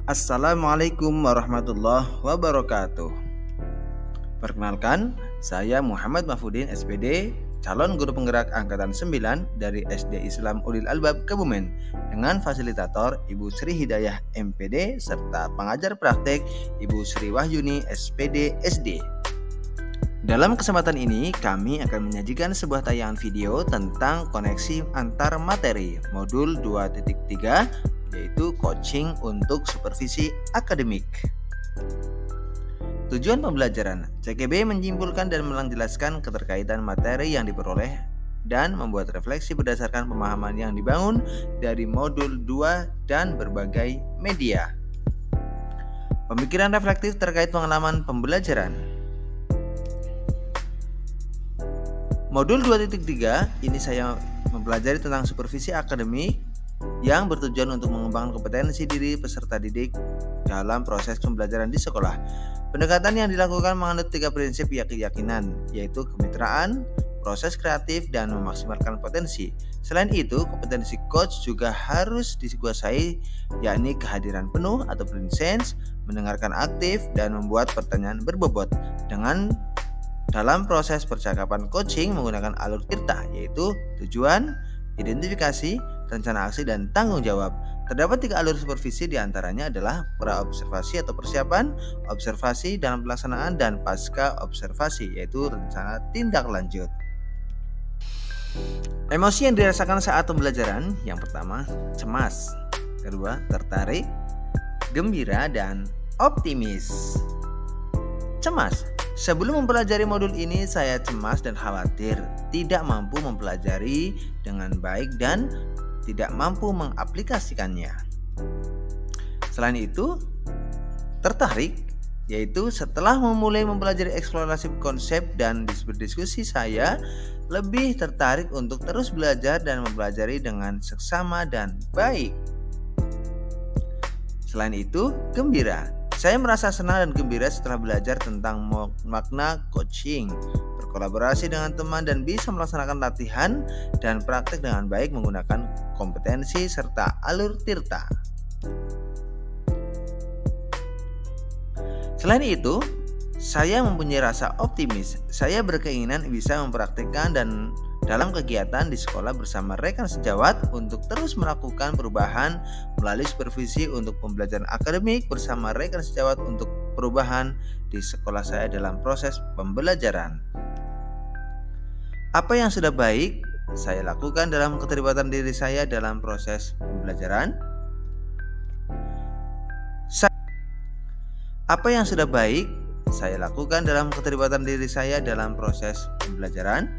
Assalamualaikum warahmatullahi wabarakatuh. Perkenalkan, saya Muhammad Mahfudin SPD, calon guru penggerak angkatan 9 dari SD Islam Ulil Albab Kebumen dengan fasilitator Ibu Sri Hidayah MPD serta pengajar praktek Ibu Sri Wahyuni SPD SD. Dalam kesempatan ini, kami akan menyajikan sebuah tayangan video tentang koneksi antar materi modul 2.3, yaitu coaching untuk supervisi akademik. Tujuan pembelajaran, CKB menyimpulkan dan menjelaskan keterkaitan materi yang diperoleh dan membuat refleksi berdasarkan pemahaman yang dibangun dari modul 2 dan berbagai media. Pemikiran reflektif terkait pengalaman pembelajaran. Modul 2.3 ini saya mempelajari tentang supervisi akademik yang bertujuan untuk mengembangkan kompetensi diri peserta didik dalam proses pembelajaran di sekolah. Pendekatan yang dilakukan menganut 3 prinsip keyakinan, yaitu kemitraan, proses kreatif, dan memaksimalkan potensi. Selain itu, kompetensi coach juga harus dikuasai, yakni kehadiran penuh atau presence, mendengarkan aktif, dan membuat pertanyaan berbobot. Dalam proses percakapan coaching menggunakan alur tirta, yaitu tujuan, identifikasi, rencana aksi, dan tanggung jawab. Terdapat 3 alur supervisi, diantaranya adalah pra-observasi atau persiapan, observasi dalam pelaksanaan, dan pasca observasi, yaitu rencana tindak lanjut. Emosi yang dirasakan saat pembelajaran, yang pertama cemas, kedua tertarik, gembira, dan optimis. Cemas. Sebelum mempelajari modul ini, saya cemas dan khawatir, tidak mampu mempelajari dengan baik dan tidak mampu mengaplikasikannya. Selain itu, tertarik, yaitu setelah memulai mempelajari eksplorasi konsep dan berdiskusi, saya lebih tertarik untuk terus belajar dan mempelajari dengan seksama dan baik. Selain itu, gembira. Saya merasa senang dan gembira setelah belajar tentang makna coaching, berkolaborasi dengan teman, dan bisa melaksanakan latihan dan praktek dengan baik menggunakan kompetensi serta alur tirta. Selain itu, saya mempunyai rasa optimis. Saya berkeinginan bisa mempraktikkan dan dalam kegiatan di sekolah bersama rekan sejawat untuk terus melakukan perubahan melalui supervisi untuk pembelajaran akademik bersama rekan sejawat untuk perubahan di sekolah saya dalam proses pembelajaran. Apa yang sudah baik saya lakukan dalam keterlibatan diri saya dalam proses pembelajaran? Apa yang sudah baik saya lakukan dalam keterlibatan diri saya dalam proses pembelajaran?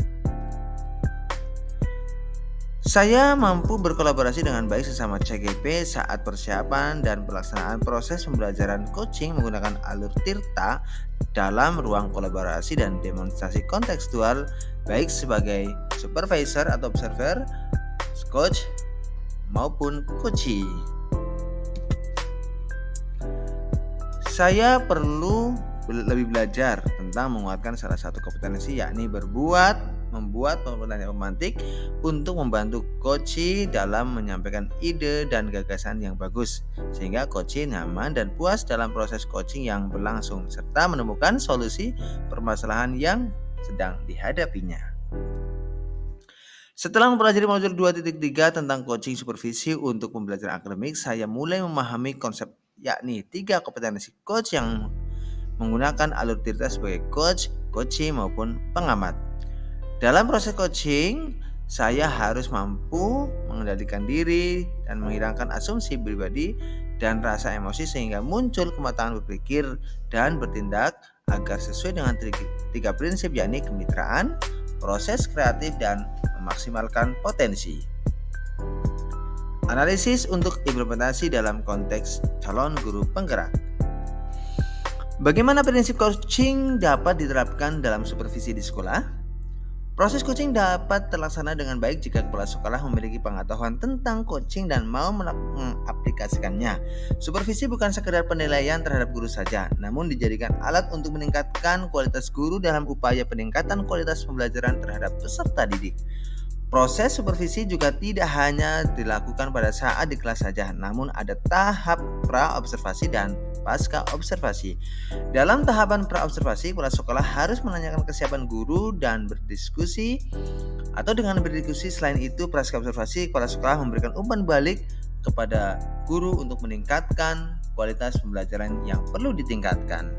Saya mampu berkolaborasi dengan baik sesama CGP saat persiapan dan pelaksanaan proses pembelajaran coaching menggunakan alur tirta dalam ruang kolaborasi dan demonstrasi kontekstual, baik sebagai supervisor atau observer, coach, maupun coachee. Saya perlu lebih belajar tentang menguatkan salah satu kompetensi, yakni membuat pembentangan pemantik untuk membantu coachee dalam menyampaikan ide dan gagasan yang bagus, sehingga coachee nyaman dan puas dalam proses coaching yang berlangsung, serta menemukan solusi permasalahan yang sedang dihadapinya. Setelah mempelajari modul 2.3 tentang coaching supervisi untuk pembelajaran akademik, saya mulai memahami konsep, yakni 3 kompetensi coach yang menggunakan alur tirta sebagai coach, coachee, maupun pengamat. Dalam proses coaching, saya harus mampu mengendalikan diri dan menghilangkan asumsi pribadi dan rasa emosi sehingga muncul kematangan berpikir dan bertindak agar sesuai dengan 3 prinsip, yakni kemitraan, proses kreatif, dan memaksimalkan potensi. Analisis untuk implementasi dalam konteks calon guru penggerak. Bagaimana prinsip coaching dapat diterapkan dalam supervisi di sekolah? Proses coaching dapat terlaksana dengan baik jika kepala sekolah memiliki pengetahuan tentang coaching dan mau mengaplikasikannya. Supervisi bukan sekedar penilaian terhadap guru saja, namun dijadikan alat untuk meningkatkan kualitas guru dalam upaya peningkatan kualitas pembelajaran terhadap peserta didik. Proses supervisi juga tidak hanya dilakukan pada saat di kelas saja, namun ada tahap pra-observasi dan pasca observasi. Dalam tahapan pra-observasi, kepala sekolah harus menanyakan kesiapan guru dan berdiskusi. Atau dengan berdiskusi, selain itu pasca observasi, kepala sekolah memberikan umpan balik kepada guru untuk meningkatkan kualitas pembelajaran yang perlu ditingkatkan.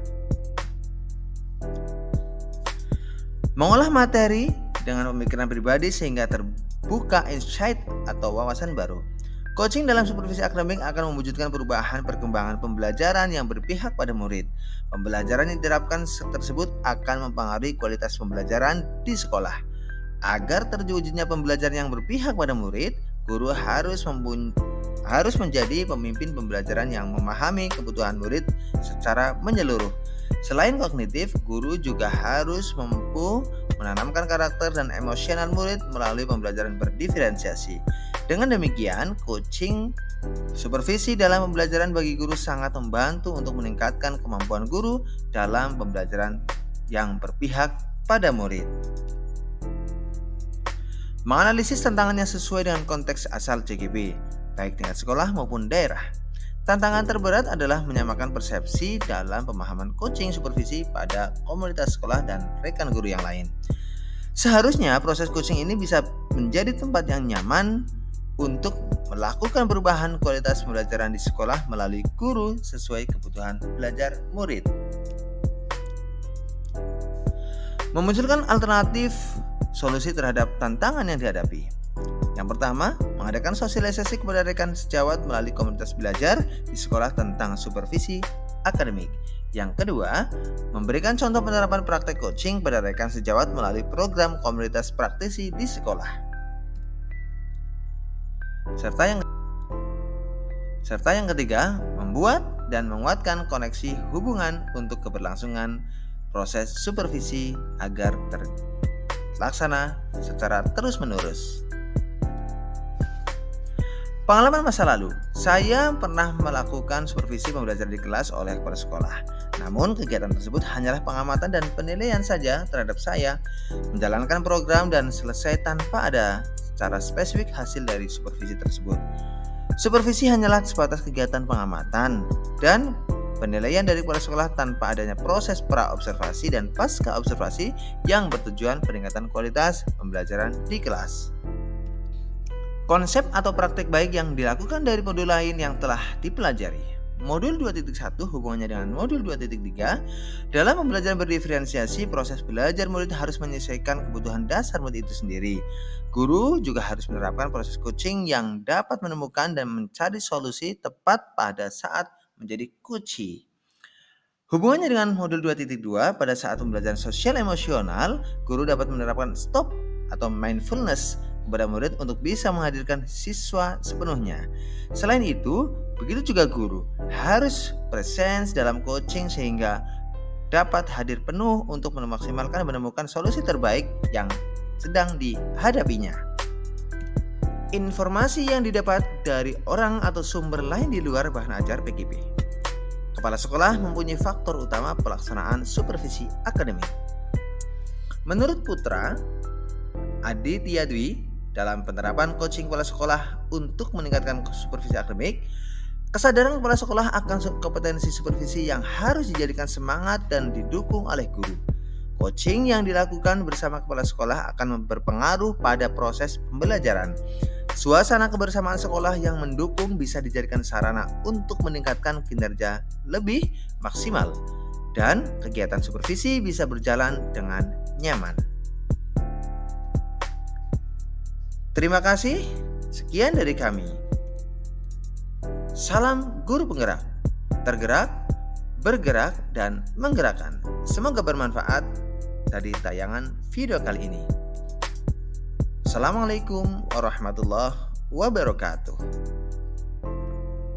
Mengolah materi dengan pemikiran pribadi sehingga terbuka insight atau wawasan baru. Coaching dalam supervisi akademik akan mewujudkan perubahan perkembangan pembelajaran yang berpihak pada murid. Pembelajaran yang diterapkan tersebut akan mempengaruhi kualitas pembelajaran di sekolah. Agar terwujudnya pembelajaran yang berpihak pada murid, guru harus menjadi pemimpin pembelajaran yang memahami kebutuhan murid secara menyeluruh. Selain kognitif, guru juga harus mampu menanamkan karakter dan emosional murid melalui pembelajaran berdiferensiasi. Dengan demikian, coaching supervisi dalam pembelajaran bagi guru sangat membantu untuk meningkatkan kemampuan guru dalam pembelajaran yang berpihak pada murid. Menganalisis tantangan yang sesuai dengan konteks asal CGP, baik tingkat sekolah maupun daerah. Tantangan terberat adalah menyamakan persepsi dalam pemahaman coaching supervisi pada komunitas sekolah dan rekan guru yang lain. Seharusnya proses coaching ini bisa menjadi tempat yang nyaman untuk melakukan perubahan kualitas pembelajaran di sekolah melalui guru sesuai kebutuhan belajar murid. Memunculkan alternatif solusi terhadap tantangan yang dihadapi. Yang pertama, mengadakan sosialisasi kepada rekan sejawat melalui komunitas belajar di sekolah tentang supervisi akademik. Yang kedua, memberikan contoh penerapan praktek coaching pada rekan sejawat melalui program komunitas praktisi di sekolah. Serta yang ketiga, membuat dan menguatkan koneksi hubungan untuk keberlangsungan proses supervisi agar terlaksana secara terus-menerus. Pengalaman masa lalu, saya pernah melakukan supervisi pembelajaran di kelas oleh kepala sekolah. Namun kegiatan tersebut hanyalah pengamatan dan penilaian saja terhadap saya menjalankan program dan selesai tanpa ada secara spesifik hasil dari supervisi tersebut. Supervisi hanyalah sebatas kegiatan pengamatan dan penilaian dari kepala sekolah tanpa adanya proses pra-observasi dan pasca observasi yang bertujuan peningkatan kualitas pembelajaran di kelas. Konsep atau praktek baik yang dilakukan dari modul lain yang telah dipelajari. Modul 2.1 hubungannya dengan modul 2.3. Dalam pembelajaran berdiferensiasi, proses belajar murid harus menyesuaikan kebutuhan dasar murid itu sendiri. Guru juga harus menerapkan proses coaching yang dapat menemukan dan mencari solusi tepat pada saat menjadi coachee. Hubungannya dengan modul 2.2, pada saat pembelajaran sosial emosional, guru dapat menerapkan stop atau mindfulness kepada murid untuk bisa menghadirkan siswa sepenuhnya. Selain itu, begitu juga guru harus presence dalam coaching sehingga dapat hadir penuh untuk memaksimalkan dan menemukan solusi terbaik yang sedang dihadapinya. Informasi yang didapat dari orang atau sumber lain di luar bahan ajar PKP. Kepala sekolah mempunyai faktor utama pelaksanaan supervisi akademik. Menurut Putra Aditya Dwi, dalam penerapan coaching kepala sekolah untuk meningkatkan supervisi akademik, kesadaran kepala sekolah akan kompetensi supervisi yang harus dijadikan semangat dan didukung oleh guru. Coaching yang dilakukan bersama kepala sekolah akan berpengaruh pada proses pembelajaran. Suasana kebersamaan sekolah yang mendukung bisa dijadikan sarana untuk meningkatkan kinerja lebih maksimal, dan kegiatan supervisi bisa berjalan dengan nyaman. Terima kasih, sekian dari kami. Salam guru penggerak, tergerak, bergerak, dan menggerakkan. Semoga bermanfaat dari tayangan video kali ini. Assalamualaikum warahmatullahi wabarakatuh.